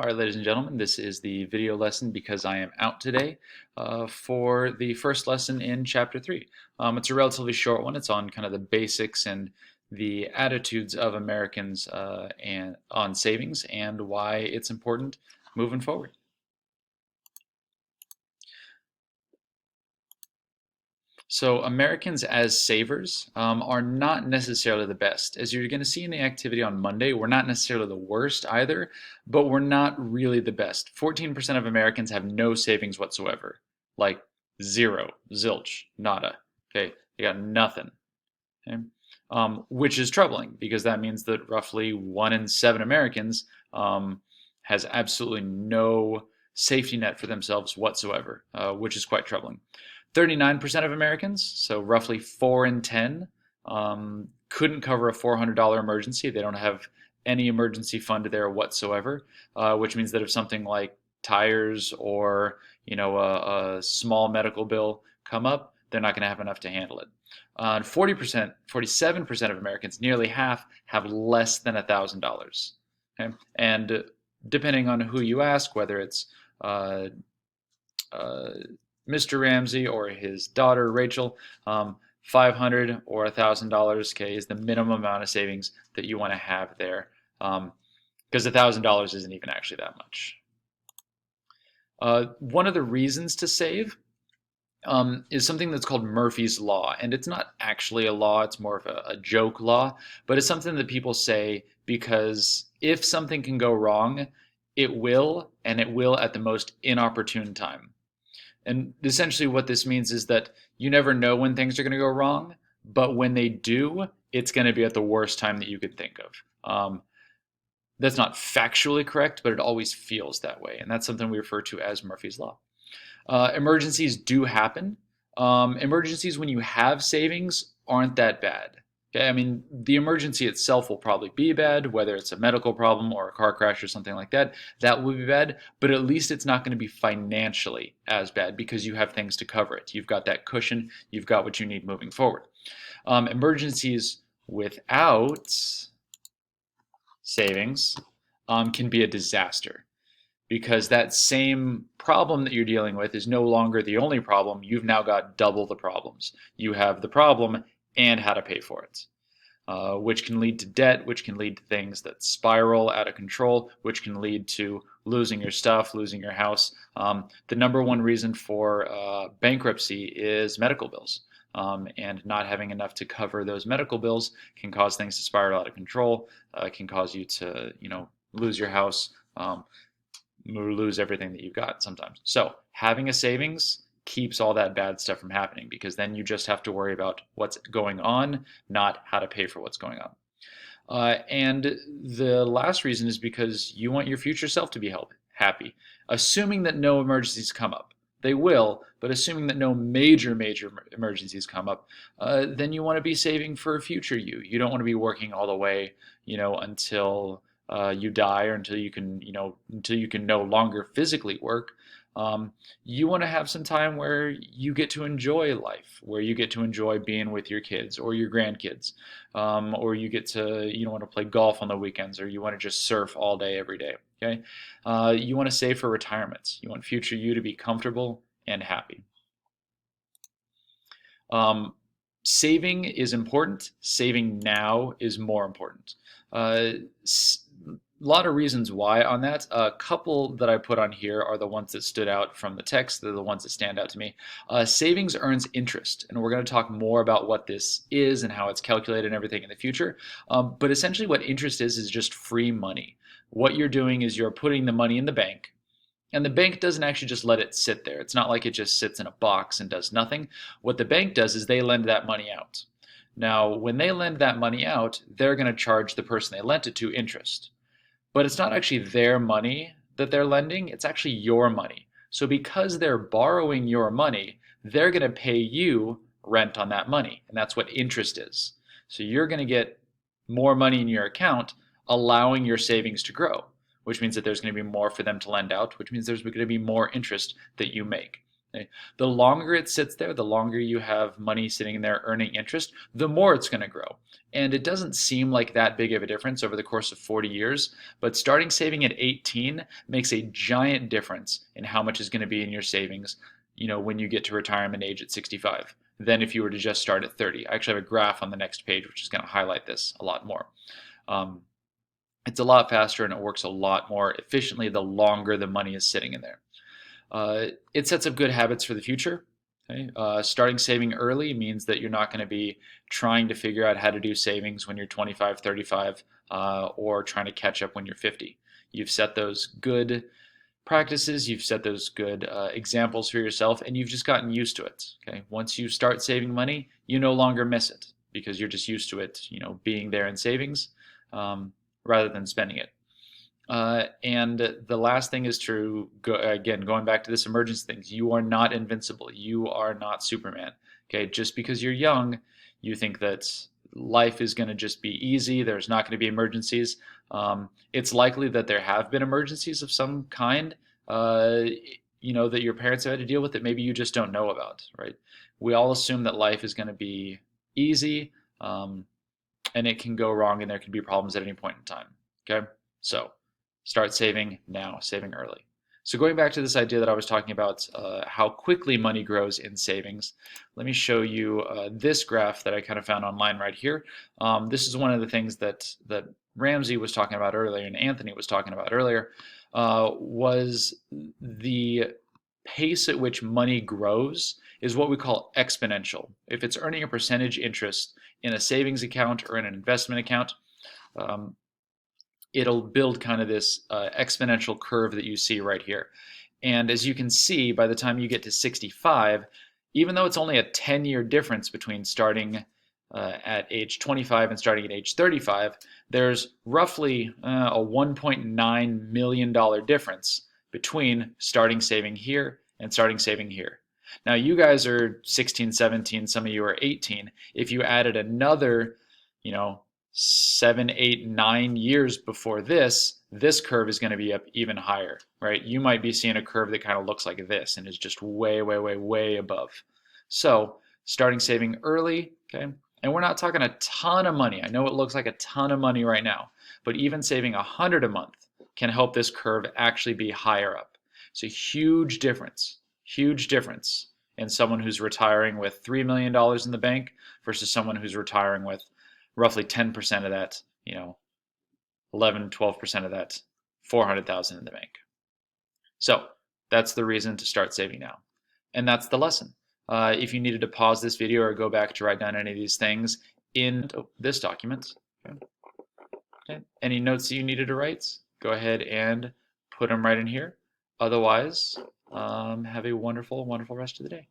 Alright, ladies and gentlemen, this is the video lesson because I am out today for the first lesson in Chapter 3. It's a relatively short one. It's on kind of the basics and the attitudes of Americans and on savings and why it's important moving forward. So Americans as savers are not necessarily the best. As you're going to see in the activity on Monday, we're not necessarily the worst either, but we're not really the best. 14% of Americans have no savings whatsoever. Like zero, zilch, nada. Okay, they got nothing. Okay? Which is troubling because that means that roughly 1 in 7 Americans has absolutely no safety net for themselves whatsoever, which is quite troubling. 39% of Americans, so roughly 4 in 10, couldn't cover a $400 emergency. They don't have any emergency fund there whatsoever, which means that if something like tires or a small medical bill come up, they're not going to have enough to handle it. 40%, 47% of Americans, nearly half, have less than $1,000. Okay? And depending on who you ask, whether it's Mr. Ramsey or his daughter Rachel, $500 or $1,000, okay, is the minimum amount of savings that you want to have there, because $1,000 isn't even actually that much. One of the reasons to save is something that's called Murphy's Law, and it's not actually a law, it's more of a joke law, but it's something that people say because if something can go wrong, it will, and it will at the most inopportune time. And essentially what this means is that you never know when things are going to go wrong, but when they do, it's going to be at the worst time that you could think of. That's not factually correct, but it always feels that way, and that's something we refer to as Murphy's Law. Emergencies do happen. Emergencies when you have savings aren't that bad. Okay, I mean, the emergency itself will probably be bad, whether it's a medical problem or a car crash or something like that. That will be bad, but at least it's not going to be financially as bad because you have things to cover it. You've got that cushion. You've got what you need moving forward. Emergencies without savings can be a disaster, because that same problem that you're dealing with is no longer the only problem. You've now got double the problems. You have the problem and how to pay for it, which can lead to debt, which can lead to things that spiral out of control, which can lead to losing your stuff, losing your house. The number one reason for bankruptcy is medical bills. And not having enough to cover those medical bills can cause things to spiral out of control, can cause you to, lose your house, lose everything that you've got sometimes. So having a savings keeps all that bad stuff from happening, because then you just have to worry about what's going on, not how to pay for what's going on. And the last reason is because you want your future self to be happy, assuming that no emergencies come up. They will, but assuming that no major emergencies come up, then you want to be saving for future you. You don't want to be working all the way, until you die, or until you can no longer physically work. You want to have some time where you get to enjoy life, where you get to enjoy being with your kids or your grandkids, or you get to, want to play golf on the weekends, or you want to just surf all day, every day. Okay, you want to save for retirement. You want future you to be comfortable and happy. Saving is important. Saving now is more important. A lot of reasons why on that. A couple that I put on here are the ones that stood out from the text. They're the ones that stand out to me. Savings earns interest, and we're going to talk more about what this is and how it's calculated and everything in the future. But essentially what interest is just free money. What you're doing is you're putting the money in the bank, and the bank doesn't actually just let it sit there. It's not like it just sits in a box and does nothing. What the bank does is they lend that money out. Now, when they lend that money out, they're going to charge the person they lent it to interest. But it's not actually their money that they're lending, it's actually your money. So because they're borrowing your money, they're going to pay you rent on that money, and that's what interest is. So you're going to get more money in your account, allowing your savings to grow, which means that there's going to be more for them to lend out, which means there's going to be more interest that you make. Okay? The longer it sits there, the longer you have money sitting in there earning interest, the more it's going to grow. And it doesn't seem like that big of a difference over the course of 40 years, but starting saving at 18 makes a giant difference in how much is going to be in your savings, when you get to retirement age at 65, than if you were to just start at 30. I actually have a graph on the next page which is going to highlight this a lot more. It's a lot faster and it works a lot more efficiently the longer the money is sitting in there. It sets up good habits for the future. Okay? Starting saving early means that you're not going to be trying to figure out how to do savings when you're 25, 35, or trying to catch up when you're 50. You've set those good practices, you've set those good examples for yourself, and you've just gotten used to it. Okay? Once you start saving money, you no longer miss it because you're just used to it, being there in savings rather than spending it. And the last thing is to go, again, going back to this emergency things, you are not invincible. You are not Superman. Okay, just because you're young, you think that life is going to just be easy. There's not going to be emergencies. It's likely that there have been emergencies of some kind, that your parents have had to deal with that maybe you just don't know about, right? We all assume that life is going to be easy, and it can go wrong, and there can be problems at any point in time. Okay, so start saving now, saving early. So going back to this idea that I was talking about, how quickly money grows in savings, let me show you this graph that I kind of found online right here. This is one of the things that Ramsey was talking about earlier and Anthony was talking about earlier, was the pace at which money grows is what we call exponential. If it's earning a percentage interest in a savings account or in an investment account, it'll build kind of this exponential curve that you see right here. And as you can see, by the time you get to 65, even though it's only a 10-year difference between starting at age 25 and starting at age 35, there's roughly a $1.9 million difference between starting saving here and starting saving here. Now you guys are 16, 17, some of you are 18. If you added another, 7, 8, 9 years before this curve is going to be up even higher, right? You might be seeing a curve that kind of looks like this and is just way, way, way, way above. So starting saving early, okay? And we're not talking a ton of money. I know it looks like a ton of money right now, but even saving $100 a month can help this curve actually be higher up. It's a huge difference in someone who's retiring with $3 million in the bank versus someone who's retiring with roughly 10% of that, 11, 12% of that, 400,000 in the bank. So that's the reason to start saving now. And that's the lesson. If you needed to pause this video or go back to write down any of these things in this document, okay. Any notes that you needed to write, go ahead and put them right in here. Otherwise, have a wonderful, wonderful rest of the day.